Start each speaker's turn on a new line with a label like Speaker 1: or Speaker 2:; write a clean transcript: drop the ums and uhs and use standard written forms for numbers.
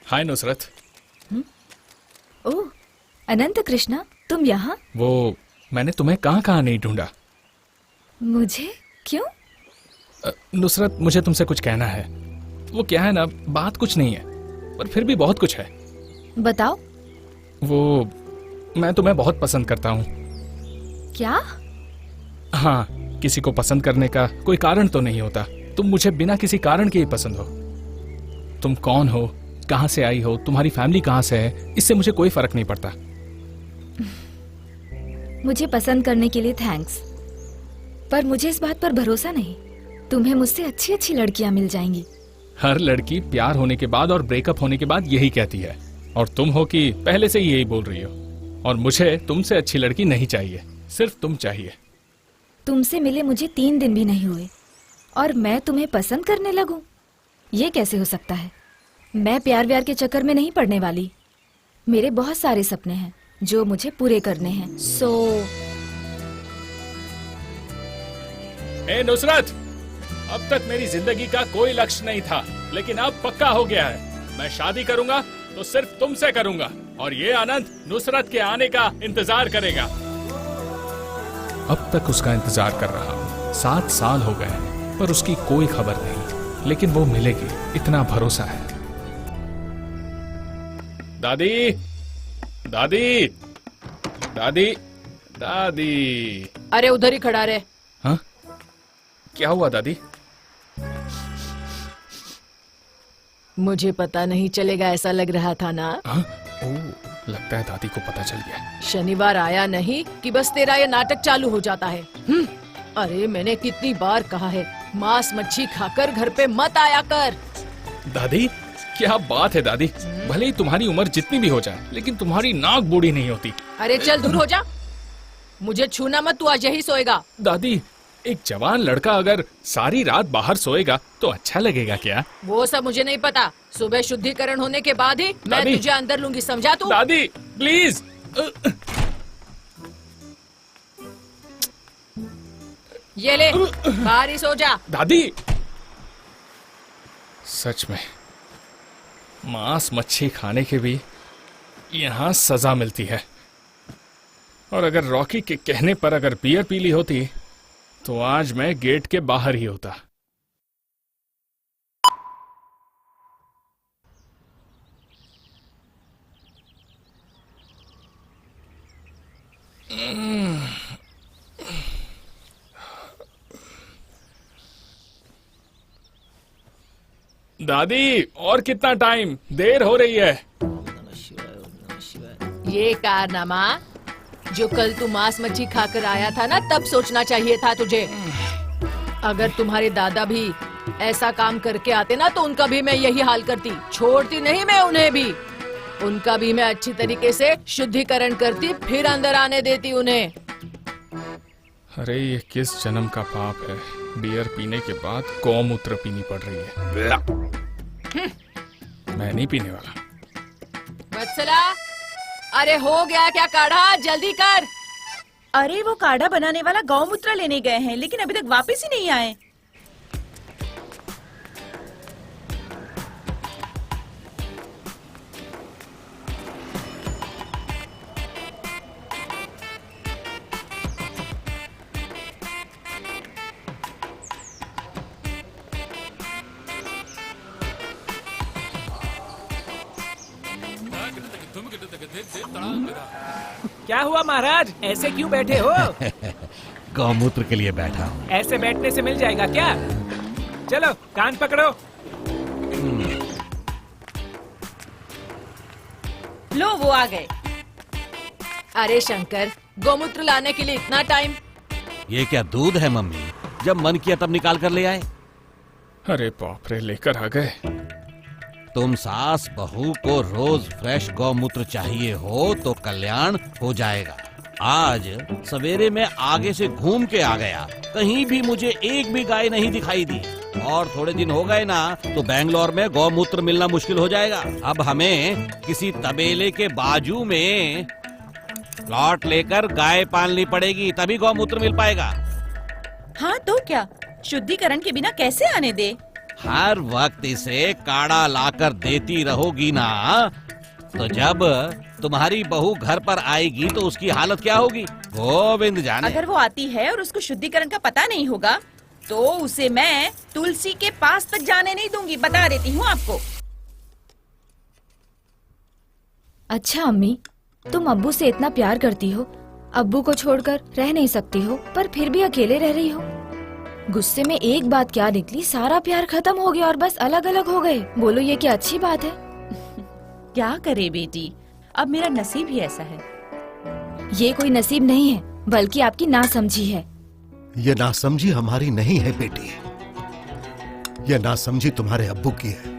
Speaker 1: हाय नुसरत।
Speaker 2: ओह अनंत कृष्णा, तुम यहाँ?
Speaker 1: वो मैंने तुम्हें कहाँ कहाँ नहीं ढूंढा।
Speaker 2: मुझे क्यों?
Speaker 1: नुसरत, मुझे तुमसे कुछ कहना है। वो क्या है ना, बात कुछ नहीं है पर फिर भी बहुत कुछ है।
Speaker 2: बताओ।
Speaker 1: वो मैं तुम्हें बहुत पसंद करता हूँ।
Speaker 2: क्या?
Speaker 1: हाँ, किसी को पसंद करने का कोई कारण तो नहीं होता। तुम मुझे बिना किसी कारण के ही पसंद हो। तुम कौन हो, कहाँ से आई हो, तुम्हारी फैमिली कहाँ से है, इससे मुझे कोई फर्क नहीं पड़ता।
Speaker 2: मुझे पसंद करने के लिए थैंक्स, पर मुझे इस बात पर भरोसा नहीं। तुम्हें मुझसे अच्छी अच्छी लड़कियां मिल जाएंगी।
Speaker 1: हर लड़की प्यार होने के बाद और ब्रेकअप होने के बाद यही कहती है, और तुम हो कि पहले से ही यही बोल रही हो। और मुझे तुमसे अच्छी लड़की नहीं चाहिए, सिर्फ तुम चाहिए।
Speaker 2: तुमसे मिले मुझे 3 दिन भी नहीं हुए और मैं तुम्हें पसंद करने लगूं? ये कैसे हो सकता है? मैं प्यार व्यार के चक्कर में नहीं पड़ने वाली। मेरे बहुत सारे सपने हैं जो मुझे पूरे करने हैं।
Speaker 1: ए नुसरत, अब तक मेरी जिंदगी का कोई लक्ष्य नहीं था, लेकिन अब पक्का हो गया है। मैं शादी करूंगा तो सिर्फ तुमसे करूंगा, और ये आनंद नुसरत के आने का इंतजार करेगा। अब तक उसका इंतजार कर रहा हूँ, 7 साल हो गए, पर उसकी कोई खबर नहीं। लेकिन वो मिलेगी, इतना भरोसा है। दादी, दादी, दादी, दादी।
Speaker 3: अरे उधर ही खड़ा रहे।
Speaker 1: हाँ, क्या हुआ दादी?
Speaker 3: मुझे पता नहीं चलेगा ऐसा लग रहा था ना।
Speaker 1: हाँ? ओह, लगता है दादी को पता चल गया।
Speaker 3: शनिवार आया नहीं कि बस तेरा ये नाटक चालू हो जाता है। अरे मैंने कितनी बार कहा है, मांस मच्छी खाकर घर पे मत आया कर।
Speaker 1: दादी, क्या बात है दादी। भले ही तुम्हारी उम्र जितनी भी हो जाए, लेकिन तुम्हारी नाक बूढ़ी नहीं होती।
Speaker 3: अरे चल दूर हो जा, मुझे छूना मत, तू आज यही सोएगा।
Speaker 1: दादी, एक जवान लड़का अगर सारी रात बाहर सोएगा तो अच्छा लगेगा क्या?
Speaker 3: वो सब मुझे नहीं पता। सुबह शुद्धिकरण होने के बाद ही मैं तुझे अंदर लूंगी, समझा तू?
Speaker 1: दादी प्लीज।
Speaker 3: ये ले, बाहर ही सो जा।
Speaker 1: दादी, सच में मांस मच्छी खाने के भी यहाँ सजा मिलती है। और अगर रॉकी के कहने पर अगर बियर पी ली होती तो आज मैं गेट के बाहर ही होता। दादी, और कितना टाइम? देर हो रही है।
Speaker 3: ये कारनामा जो कल तू मांस मच्छी खाकर आया था ना, तब सोचना चाहिए था तुझे। अगर तुम्हारे दादा भी ऐसा काम करके आते ना, तो उनका भी मैं यही हाल करती। छोड़ती नहीं मैं उन्हें भी। उनका भी मैं अच्छी तरीके से शुद्धिकरण करती, फिर अंदर आने देती उन्हें।
Speaker 1: अरे ये किस जन्म का पाप है, बियर पीने के बाद गौमूत्र पीनी पड़ रही है। मैं नहीं पीने वाला।
Speaker 3: वत्सला, अरे हो गया क्या काढ़ा? जल्दी कर।
Speaker 4: अरे वो काढ़ा बनाने वाला गौमूत्र लेने गए हैं, लेकिन अभी तक वापस ही नहीं आए।
Speaker 5: क्या हुआ महाराज, ऐसे क्यों बैठे हो?
Speaker 6: गौमूत्र के लिए बैठा हूँ।
Speaker 5: ऐसे बैठने से मिल जाएगा क्या? चलो कान पकड़ो।
Speaker 4: लो वो आ गए।
Speaker 3: अरे शंकर, गौमूत्र लाने के लिए इतना टाइम?
Speaker 6: ये क्या दूध है मम्मी? जब मन किया तब निकाल कर ले आए।
Speaker 1: अरे बाप रे, लेकर आ गए।
Speaker 6: तुम सास बहू को रोज फ्रेश गौमूत्र चाहिए हो तो कल्याण हो जाएगा। आज सवेरे में आगे से घूम के आ गया, कहीं भी मुझे एक भी गाय नहीं दिखाई दी। और थोड़े दिन हो गए ना तो बैंगलोर में गौमूत्र मिलना मुश्किल हो जाएगा। अब हमें किसी तबेले के बाजू में प्लॉट लेकर गाय पालनी पड़ेगी, तभी गौमूत्र मिल पाएगा।
Speaker 4: हाँ तो क्या, शुद्धिकरण के बिना कैसे आने दे?
Speaker 6: हर वक्त इसे काढ़ा लाकर देती रहोगी ना, तो जब तुम्हारी बहू घर पर आएगी तो उसकी हालत क्या होगी गोविंद जाने।
Speaker 4: अगर वो आती है और उसको शुद्धिकरण का पता नहीं होगा तो उसे मैं तुलसी के पास तक जाने नहीं दूंगी, बता देती हूँ आपको।
Speaker 2: अच्छा अम्मी, तुम अब्बू से इतना प्यार करती हो, अब्बू को छोड़कर रह नहीं सकती हो, पर फिर भी अकेले रह रही हो। गुस्से में एक बात क्या निकली, सारा प्यार खत्म हो गया और बस अलग अलग हो गए। बोलो ये क्या अच्छी बात है?
Speaker 4: क्या करे बेटी, अब मेरा नसीब ही ऐसा है।
Speaker 2: ये कोई नसीब नहीं है, बल्कि आपकी नासमझी है।
Speaker 7: ये नासमझी हमारी नहीं है बेटी, ये नासमझी तुम्हारे अब्बू की है।